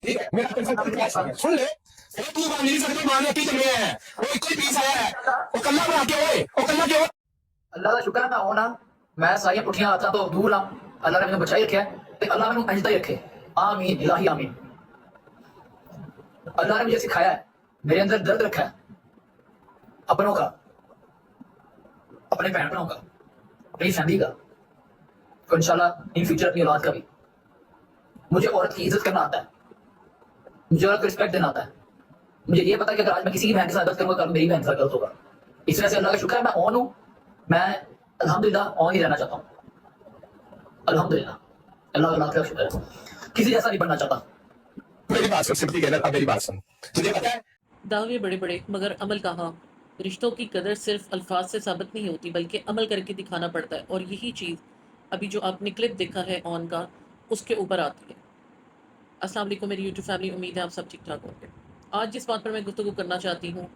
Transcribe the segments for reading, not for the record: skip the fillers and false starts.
ठीक है मेरा कंसल्ट सुन ले वो तू मेरी सर मान की चल रहे हैं वो कोई पीस आया है वो कल्ला बना के ओए वो कल्ला के अल्लाह का शुक्र है मैं होना मैं सारियां पुठियां आदतां तो दूर हाँ अल्लाह ने मैंने बचाई रखे ते अल्लाह मैंने अजदा ही रखे आमीन इलाही आमीन। अल्लाह ने मुझे सिखाया है मेरे अंदर दर्द रखा है अपनों का अपने बहन भराओं का अपनी फैमिली का तो इंशाल्लाह इन फ्यूचर अपनी औलाद का भी। मुझे औरत की इज्जत करना आता है मुझे औरत को रिस्पेक्ट देना आता है मुझे ये पता है कि अगर आज मैं किसी की बहन के साथ गलत करूंगा कल मेरी बहन के साथ गलत होगा। इस वजह से अल्लाह का शुक्र है मैं ऑन हूँ मैं अल्हम्दुलिल्लाह ऑन ही रहना चाहता हूँ अल्हम्दुलिल्लाह अल्लाह का शुक्र है किसी जैसा नहीं बनना चाहता। मेरी बात सुन सिंपली कहना मेरी बात सुन तुझे पता है दावे बड़े बड़े मगर अमल कहाँ। रिश्तों की कदर सिर्फ अल्फाज से साबित नहीं होती बल्कि अमल करके दिखाना पड़ता है और यही चीज़ अभी जो आपने क्लिप देखा है ऑन का उसके ऊपर आती है। अस्सलाम वालेकुम मेरी यूट्यूब फैमिली, उम्मीद है आप सब ठीक ठाक होंगे। आज जिस बात पर मैं गुफ्तगू करना चाहती हूँ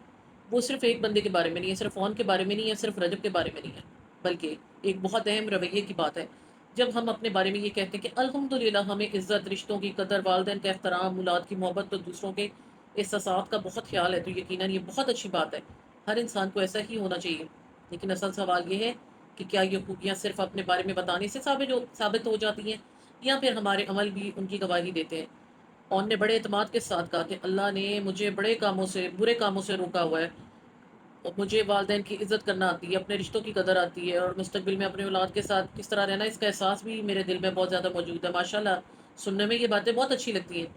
वो सिर्फ एक बंदे के बारे में नहीं है, सिर्फ ऑन के बारे में नहीं है, सिर्फ रजब के बारे में नहीं है, बल्कि एक बहुत अहम रवैये की बात है। जब हम अपने बारे में ये कहते हैं कि अल्हम्दुलिल्लाह हमें इज़्ज़त, रिश्तों की कदर, वालिदैन का एहतराम, औलाद की मोहब्बत, तो दूसरों के एहसासात का बहुत ख्याल है, तो यकीनन ये बहुत अच्छी बात है। हर इंसान को ऐसा ही होना चाहिए। लेकिन असल सवाल ये है कि क्या ये खूबियाँ सिर्फ अपने बारे में बताने से साबित हो जाती हैं या फिर हमारे अमल भी उनकी गवाही देते हैं। ऑन ने बड़े एतमाद के साथ कहा कि अल्लाह ने मुझे बड़े कामों से, बुरे कामों से रोका हुआ है और मुझे वालिदैन की इज़्ज़त करना आती है, अपने रिश्तों की कदर आती है और मुस्तकबिल में अपने औलाद के साथ किस तरह रहना इसका एहसास भी मेरे दिल में बहुत ज़्यादा मौजूद है। माशाल्लाह सुनने में ये बातें बहुत अच्छी लगती हैं।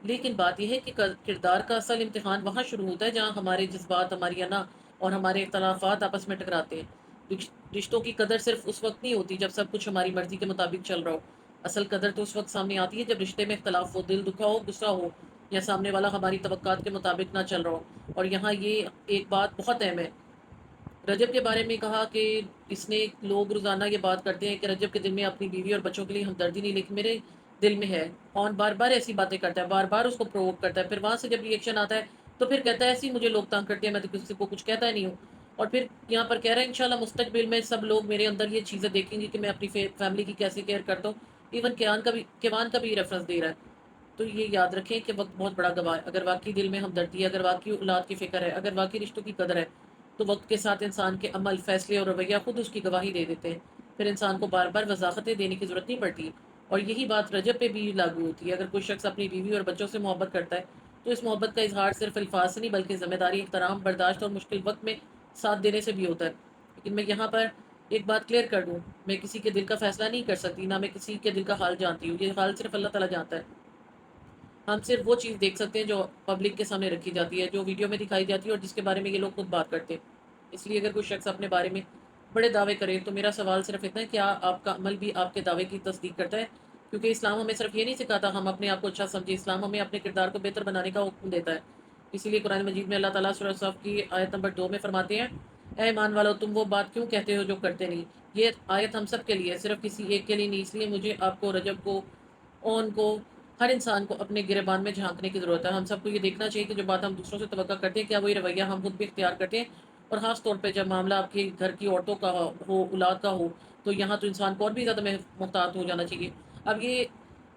लेकिन बात यह है कि किरदार का असल इम्तिहान वहाँ शुरू होता है जहाँ हमारे जज्बात, हमारी अना और हमारे इख्तलाफात आपस में टकराते हैं। रिश्तों की कदर सिर्फ उस वक्त नहीं होती जब सब कुछ हमारी मर्ज़ी के मुताबिक चल रहा हो। असल कदर तो उस वक्त सामने आती है जब रिश्ते में इख्तलाफ हो, दिल दुखा हो, गुस्सा हो या सामने वाला हमारी तवक्कात के मुताबिक ना चल रहा हो। और यहाँ ये एक बात बहुत अहम है। रजब के बारे में कहा कि इसने लोग रोज़ाना ये बात करते हैं कि रजब के दिन में अपनी बीवी और बच्चों के लिए हमदर्दी नहीं, लेकिन मेरे दिल में है। ऑन बार बार ऐसी बातें करता है, बार बार उसको प्रोवोक करता है, फिर वहाँ से जब रिएक्शन आता है तो फिर कहता है ऐसी मुझे लोग तंग करते हैं, मैं तो किसी को कुछ कहता ही नहीं हूँ। और फिर यहाँ पर कह रहा है इंशाल्लाह मुस्तकबिल में सब लोग मेरे अंदर ये चीज़ें देखेंगे कि मैं अपनी फैमिली की कैसे केयर करता हूँ। इवन केवान का भी रेफरेंस दे रहा है। तो ये याद रखें कि वक्त बहुत बड़ा गवाह है। अगर वाकई दिल में हमदर्दी है, अगर वाकई औलाद की फ़िक्र है, अगर वाकई रिश्तों की कदर है, तो वक्त के साथ इंसान के अमल, फैसले और रवैया खुद उसकी गवाही दे देते हैं। फिर इंसान को बार बार वजाहतें देने की ज़रूरत नहीं पड़ती। और यही बात रजब पे भी लागू होती है। अगर कोई शख्स अपनी बीवी और बच्चों से मोहब्बत करता है तो इस मोहब्बत का इजहार सिर्फ अल्फाज से नहीं बल्कि ज़िम्मेदारी, एहतराम, बर्दाश्त और मुश्किल वक्त में साथ देने से भी होता है। लेकिन मैं यहाँ पर एक बात क्लियर कर दूँ, मैं किसी के दिल का फ़ैसला नहीं कर सकती, ना मैं किसी के दिल का हाल जानती हूँ। ये हाल सिर्फ अल्लाह ताला जानता है। हम सिर्फ वो चीज़ देख सकते हैं जो पब्लिक के सामने रखी जाती है, जो वीडियो में दिखाई जाती है और जिसके बारे में ये लोग खुद बात करते हैं। इसलिए अगर कोई शख्स अपने बारे में बड़े दावे करे तो मेरा सवाल सिर्फ इतना है, क्या आपका अमल भी आपके दावे की तस्दीक करता है? क्योंकि इस्लाम हमें सिर्फ ये नहीं सिखाता हम अपने आप को अच्छा समझे, इस्लाम हमें अपने किरदार को बेहतर बनाने का हुक्म देता है। इसीलिए कुरान मजीद में अल्लाह ताला सूरह सफ की आयत नंबर 2 में फरमाते हैं, ऐ ईमान वालो तुम वो बात क्यों कहते हो जो करते नहीं। ये आयत हम सब के लिए, सिर्फ किसी एक के लिए नहीं। इसलिए मुझे आपको, रजब को, ओन को, हर इंसान को अपने गिरेबान में झांकने की ज़रूरत है। हम सबको ये देखना चाहिए कि जो बात हम दूसरों से तवक्का करते हैं क्या वही रवैया हम खुद भी इख्तियार करते हैं। और ख़ास तौर पे जब मामला आपके घर की औरतों का हो, औलाद का हो, तो यहाँ तो इंसान को और भी ज़्यादा मुहतात हो जाना चाहिए। अब ये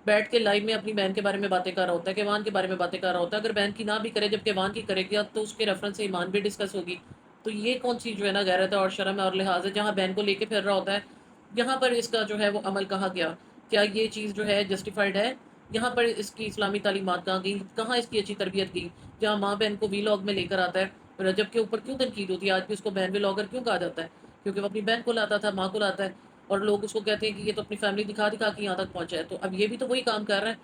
बैठ के लाइव में अपनी बहन के बारे में बातें कर रहा होता है, केवान के बारे में बातें कर रहा होता है। अगर बहन की ना भी करे, जब केवान की करेगा तो उसके रेफरेंस से ईमान भी डिस्कस होगी। तो ये कौन सी जो है ना गैरत है और शर्म है और लिहाज है, जहाँ बहन को लेके फिर रहा होता है। यहाँ पर इसका जो है वो अमल कहा गया, क्या ये चीज़ जो है जस्टिफाइड है? यहाँ पर इसकी इस्लामी तालीमात कहाँ गई, कहाँ इसकी अच्छी तरबियत गई? जहाँ माँ बहन को वीलॉग में लेकर आता है, रजब के ऊपर क्यों तनकीद होती है? आज भी उसको बहन व्लॉगर क्यों कहा जाता है? क्योंकि वो अपनी बहन को लाता था, माँ को लाता है, और लोग उसको कहते हैं कि ये तो अपनी फैमिली दिखा दिखा के यहाँ तक पहुँचा है। तो अब ये भी तो वही काम कर रहा है,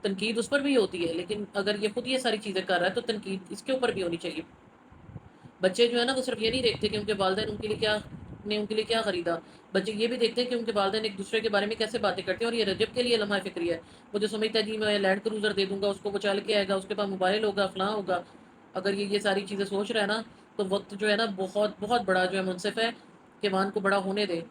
तनकीद उस पर भी होती है। लेकिन अगर ये खुद ये सारी चीज़ें कर रहा है तो तनकीद इसके ऊपर भी होनी चाहिए। बच्चे जो है ना वो सिर्फ ये नहीं देखते कि उनके वालिदैन उनके लिए क्या खरीदा। बच्चे ये भी देखते हैं कि उनके वालिदैन एक दूसरे के बारे में कैसे बातें करते हैं। और ये रजब के लिए लम्हा फ़िक्री है। वो जो समझता है जी मैं लैंड क्रूज़र दे दूंगा उसको, वो चल के आएगा, उसके पास मोबाइल होगा, फलां होगा। अगर ये सारी चीज़ें सोच रहा है ना, तो वक्त जो है ना बहुत बहुत बड़ा जो है मुनसिफ है, कि मान को बड़ा होने दे।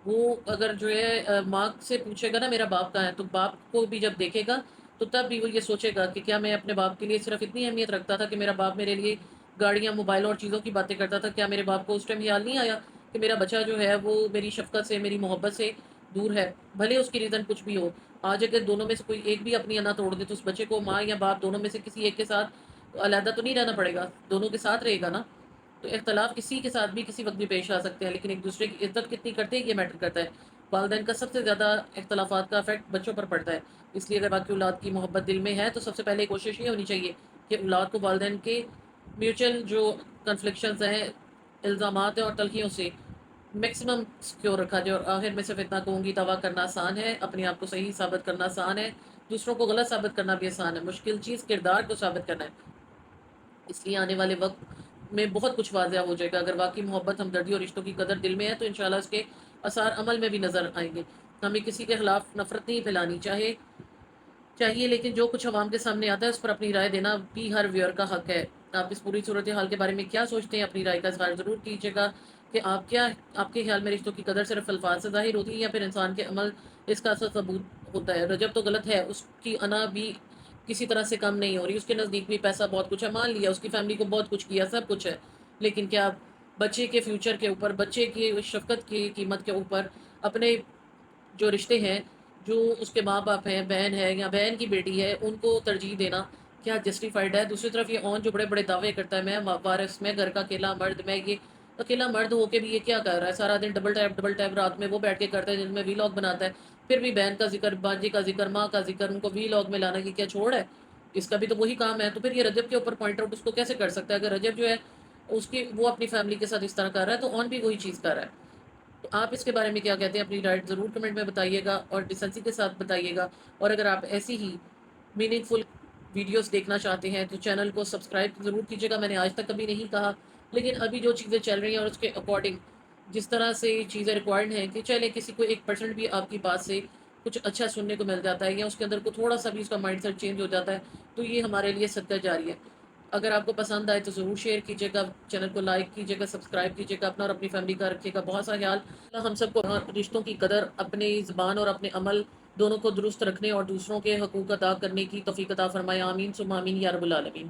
वो अगर जो है माँ से पूछेगा ना मेरा बाप कहाँ है, तो बाप को भी जब देखेगा तो तब भी वो ये सोचेगा कि क्या मैं अपने बाप के लिए सिर्फ इतनी अहमियत रखता था कि मेरा बाप मेरे लिए गाड़ियाँ, मोबाइल और चीज़ों की बातें करता था। क्या मेरे बाप को उस टाइम ख्याल नहीं आया कि मेरा बच्चा जो है वो मेरी शफ़क़त से, मेरी मोहब्बत से दूर है, भले उसकी रीज़न कुछ भी हो। آج اگر دونوں میں سے کوئی ایک بھی اپنی انا توڑ دے تو اس بچے کو ماں یا باپ دونوں میں سے کسی ایک کے ساتھ علیحدہ تو نہیں رہنا پڑے گا، دونوں کے ساتھ رہے گا نا. تو اختلاف کسی کے ساتھ بھی کسی وقت بھی پیش آ سکتے ہیں، لیکن ایک دوسرے کی عزت کتنی کرتے ہیں یہ میٹر کرتا ہے. والدین کا سب سے زیادہ اختلافات کا افیکٹ بچوں پر پڑتا ہے. اس لیے اگر باقی اولاد کی محبت دل میں ہے تو سب سے پہلے کوشش یہ ہونی چاہیے کہ اولاد کو والدین کے میوچل جو کنفلکشنز ہیں، الزامات ہیں اور تلخیوں سے میکسیمم سیکیور رکھا جائے. اور آخر میں صرف اتنا کہوں گی، دعویٰ کرنا آسان ہے، اپنے آپ کو صحیح ثابت کرنا آسان ہے، دوسروں کو غلط ثابت کرنا بھی آسان ہے. مشکل چیز کردار کو ثابت کرنا ہے. اس لیے آنے والے وقت میں بہت کچھ واضح ہو جائے گا. اگر واقعی محبت، ہمدردی اور رشتوں کی قدر دل میں ہے تو انشاءاللہ اس کے اثار عمل میں بھی نظر آئیں گے. ہمیں کسی کے خلاف نفرت نہیں پھیلانی چاہیے، لیکن جو کچھ عوام کے سامنے آتا ہے اس پر اپنی رائے دینا بھی ہر ویور کا حق ہے. آپ اس پوری صورتحال کے بارے میں کیا سوچتے ہیں؟ اپنی رائے کا اظہار ضرور کیجیے گا کہ آپ کے خیال میں رشتوں کی قدر صرف الفاظ سے ظاہر ہوتی ہے یا پھر انسان کے عمل اس کا اثر ثبوت ہوتا ہے؟ رجب تو غلط ہے، اس کی انا بھی کسی طرح سے کم نہیں ہو رہی. اس کے نزدیک بھی پیسہ بہت کچھ ہے، مان لیا اس کی فیملی کو بہت کچھ کیا، سب کچھ ہے، لیکن کیا بچے کے فیوچر کے اوپر، بچے کی شفقت کی قیمت کے اوپر اپنے جو رشتے ہیں، جو اس کے ماں باپ ہیں، بہن ہے یا بہن کی بیٹی ہے، ان کو ترجیح دینا کیا جسٹیفائڈ ہے؟ دوسری طرف یہ جو بڑے بڑے دعوے کرتا ہے، میں وارث، میں گھر کا اکیلا مرد، میں یہ اکیلا مرد ہو کے بھی یہ کیا کر رہا ہے؟ سارا دن ڈبل ٹیپ رات میں وہ بیٹھ کے کرتا ہے، جن میں وی لاگ بناتا ہے، پھر بھی بہن کا ذکر، بانجی کا ذکر، ماں کا ذکر، ان کو وی لاگ میں لانا کی کیا چھوڑ ہے؟ اس کا بھی تو وہی کام ہے. تو پھر یہ رجب کے اوپر پوائنٹ آؤٹ اس کو کیسے کر سکتا ہے؟ اگر رجب جو ہے وہ اپنی فیملی کے ساتھ اس طرح کر رہا ہے تو اون بھی وہی چیز کر رہا ہے. تو آپ اس کے بارے میں کیا کہتے ہیں؟ اپنی رائٹ ضرور کمنٹ میں بتائیے گا اور ڈیسنسی کے ساتھ بتائیے گا. اور اگر آپ ایسی ہی میننگ فل ویڈیوز دیکھنا چاہتے ہیں تو چینل کو سبسکرائب ضرور کیجیے گا. میں نے آج تک کبھی نہیں کہا، لیکن ابھی جو چیزیں چل رہی ہیں اور اس کے اکارڈنگ جس طرح سے چیزیں ریکوائرڈ ہیں کہ چلے کسی کو 1% بھی آپ کی بات سے کچھ اچھا سننے کو مل جاتا ہے یا اس کے اندر کو تھوڑا سا بھی اس کا مائنڈ سیٹ چینج ہو جاتا ہے تو یہ ہمارے لیے صدقہ جاری ہے. اگر آپ کو پسند آئے تو ضرور شیئر کیجیے گا، چینل کو لائک کیجیے گا، سبسکرائب کیجیے گا. اپنا اور اپنی فیملی کا رکھیے گا بہت سا خیال. ہم سب کو رشتوں کی قدر، اپنی زبان اور اپنے عمل دونوں کو درست رکھنے اور دوسروں کے حقوق ادا کرنے کی توفیق عطا فرمائے. آمین ثم آمین یا رب العالمین.